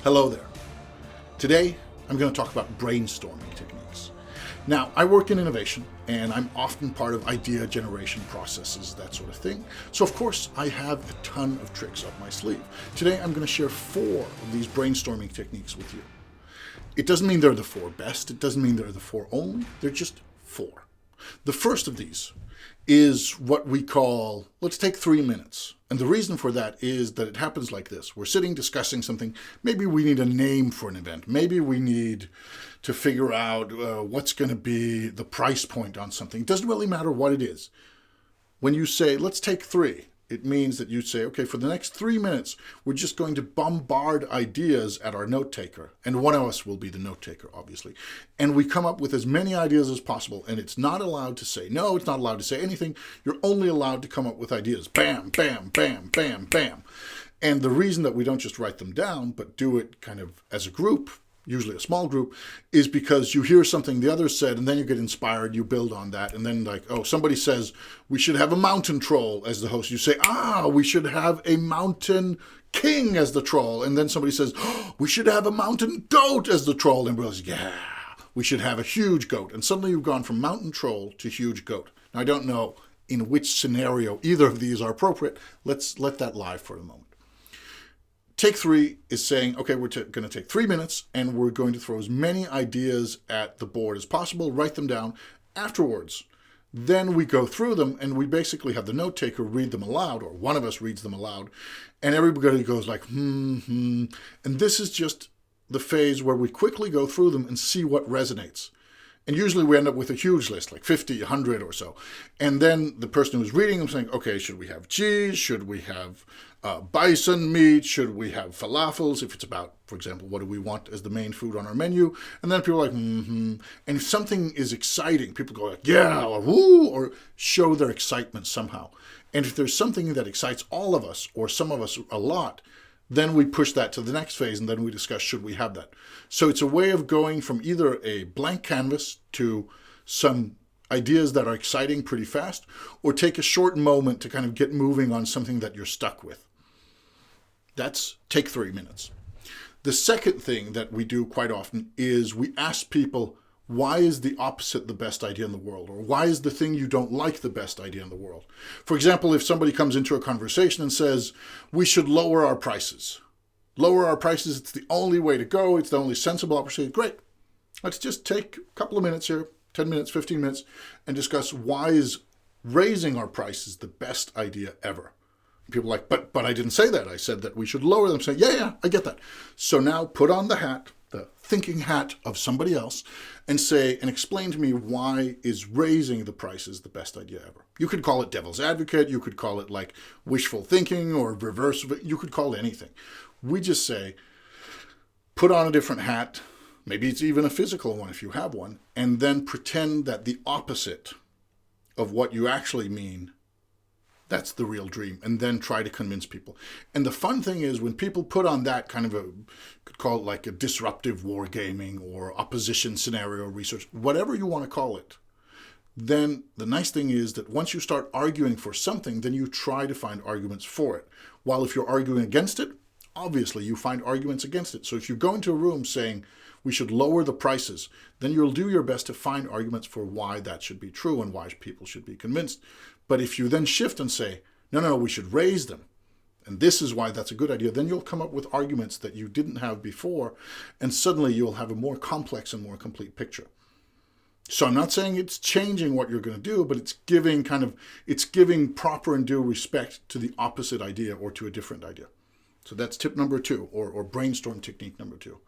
Hello there. Today, I'm going to talk about brainstorming techniques. Now, I work in innovation, and I'm often part of idea generation processes, that sort of thing. So, of course, I have a ton of tricks up my sleeve. Today, I'm going to share 4 of these brainstorming techniques with you. It doesn't mean they're the 4 best. It doesn't mean they're the 4 only. They're just 4. The first of these is what we call, let's take 3 minutes. And the reason for that is that it happens like this. We're sitting discussing something. Maybe we need a name for an event. Maybe we need to figure out what's going to be the price point on something. It doesn't really matter what it is. When you say, let's take 3, it means that you say, okay, for the next 3 minutes, we're just going to bombard ideas at our note taker. And one of us will be the note taker, obviously. And we come up with as many ideas as possible. And it's not allowed to say no, it's not allowed to say anything. You're only allowed to come up with ideas. Bam, bam, bam, bam, bam. And the reason that we don't just write them down, but do it kind of as a group, usually a small group, is because you hear something the others said, and then you get inspired, you build on that, and then like, oh, somebody says, we should have a mountain troll as the host. You say, we should have a mountain king as the troll. And then somebody says, we should have a mountain goat as the troll. And we're like, yeah, we should have a huge goat. And suddenly you've gone from mountain troll to huge goat. Now, I don't know in which scenario either of these are appropriate. Let's let that lie for a moment. Take 3 is saying, okay, we're going to take 3 minutes and we're going to throw as many ideas at the board as possible, write them down. Afterwards, then we go through them and we basically have the note taker read them aloud, or one of us reads them aloud, and everybody goes like, And this is just the phase where we quickly go through them and see what resonates. And usually we end up with a huge list, like 50, 100 or so. And then the person who's reading them saying, okay, should we have cheese? Should we have bison meat? Should we have falafels? If it's about, for example, what do we want as the main food on our menu? And then people are like, And if something is exciting, people go like, yeah, or woo, or show their excitement somehow. And if there's something that excites all of us, or some of us a lot, then we push that to the next phase, and then we discuss, should we have that? So it's a way of going from either a blank canvas to some ideas that are exciting pretty fast, or take a short moment to kind of get moving on something that you're stuck with. That's take 3 minutes. The second thing that we do quite often is we ask people, why is the opposite the best idea in the world? Or why is the thing you don't like the best idea in the world? For example, if somebody comes into a conversation and says, we should lower our prices. Lower our prices, it's the only way to go. It's the only sensible opportunity. Great. Let's just take a couple of minutes here, 10 minutes, 15 minutes, and discuss why is raising our prices the best idea ever. People are like, but I didn't say that. I said that we should lower them. Say, yeah, I get that. So now put on the hat, the thinking hat of somebody else, and say, and explain to me why is raising the prices the best idea ever. You could call it devil's advocate. You could call it like wishful thinking or reverse of it. You could call it anything. We just say, put on a different hat. Maybe it's even a physical one if you have one, and then pretend that the opposite of what you actually mean, that's the real dream, and then try to convince people. And the fun thing is when people put on that kind of could call it like a disruptive wargaming or opposition scenario research, whatever you want to call it, then the nice thing is that once you start arguing for something, then you try to find arguments for it. While if you're arguing against it, obviously you find arguments against it. So if you go into a room saying we should lower the prices, then you'll do your best to find arguments for why that should be true and why people should be convinced. But if you then shift and say, no, we should raise them, and this is why that's a good idea, then you'll come up with arguments that you didn't have before, and suddenly you'll have a more complex and more complete picture. So I'm not saying it's changing what you're going to do, but it's giving proper and due respect to the opposite idea or to a different idea. So that's tip number 2, or brainstorm technique number 2.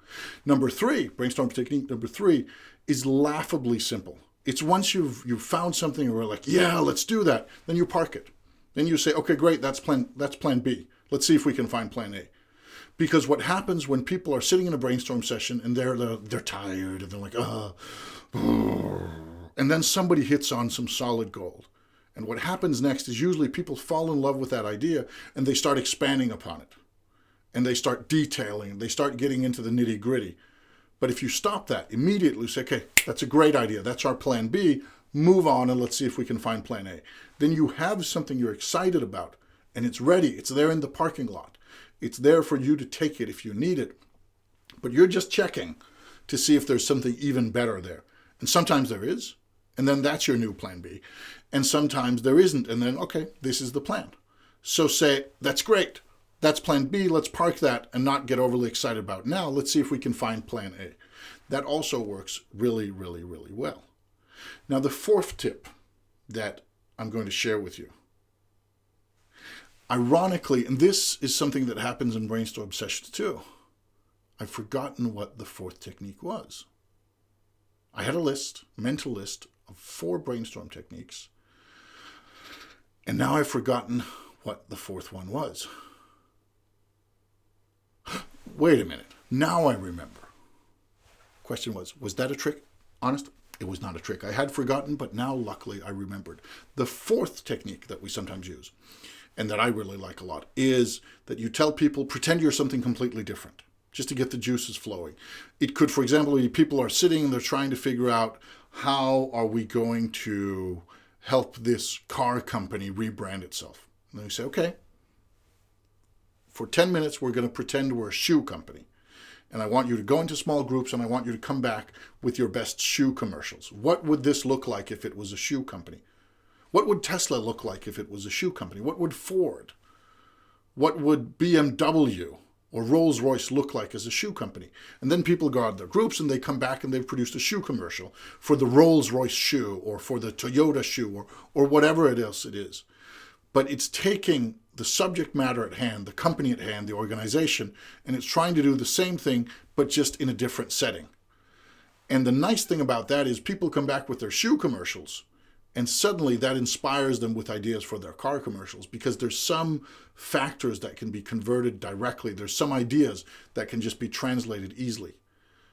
Number 3, brainstorm technique number 3, is laughably simple. It's once you've found something and we're like, yeah, let's do that. Then you park it. Then you say, okay, great, that's plan B. Let's see if we can find plan A. Because what happens when people are sitting in a brainstorm session and they're tired and they're like, and then somebody hits on some solid gold. And what happens next is usually people fall in love with that idea and they start expanding upon it. And they start detailing, they start getting into the nitty gritty. But if you stop that, immediately say, okay, that's a great idea. That's our plan B. Move on and let's see if we can find plan A. Then you have something you're excited about and it's ready. It's there in the parking lot. It's there for you to take it if you need it. But you're just checking to see if there's something even better there. And sometimes there is, and then that's your new plan B. And sometimes there isn't, and then, okay, this is the plan. So say, that's great. That's plan B. Let's park that and not get overly excited about it. Now, let's see if we can find plan A. That also works really, really, really well. Now, the fourth tip that I'm going to share with you, ironically, and this is something that happens in brainstorm sessions too, I've forgotten what the fourth technique was. I had a list, mental list of 4 brainstorm techniques, and now I've forgotten what the fourth one was. Wait a minute. Now I remember. Question was that a trick? Honest, it was not a trick. I had forgotten, but now luckily I remembered. The fourth technique that we sometimes use, and that I really like a lot, is that you tell people, pretend you're something completely different, just to get the juices flowing. It could, for example, be people are sitting and they're trying to figure out, how are we going to help this car company rebrand itself? And then you say, okay, for 10 minutes, we're going to pretend we're a shoe company. And I want you to go into small groups and I want you to come back with your best shoe commercials. What would this look like if it was a shoe company? What would Tesla look like if it was a shoe company? What would Ford? What would BMW or Rolls-Royce look like as a shoe company? And then people go out in their groups and they come back and they've produced a shoe commercial for the Rolls-Royce shoe or for the Toyota shoe or whatever else it is. But it's taking the subject matter at hand, the company at hand, the organization, and it's trying to do the same thing, but just in a different setting. And the nice thing about that is people come back with their shoe commercials, and suddenly that inspires them with ideas for their car commercials, because there's some factors that can be converted directly. There's some ideas that can just be translated easily.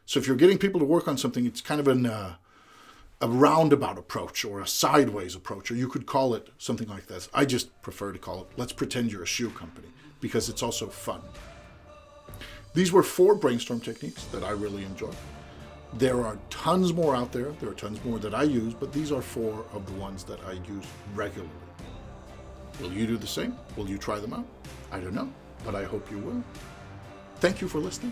So if you're getting people to work on something, it's kind of a roundabout approach or a sideways approach, or you could call it something like this. I just prefer to call it, let's pretend you're a shoe company, because it's also fun. These were 4 brainstorm techniques that I really enjoy. There are tons more out there. There are tons more that I use, but these are 4 of the ones that I use regularly. Will you do the same? Will you try them out? I don't know, but I hope you will. Thank you for listening.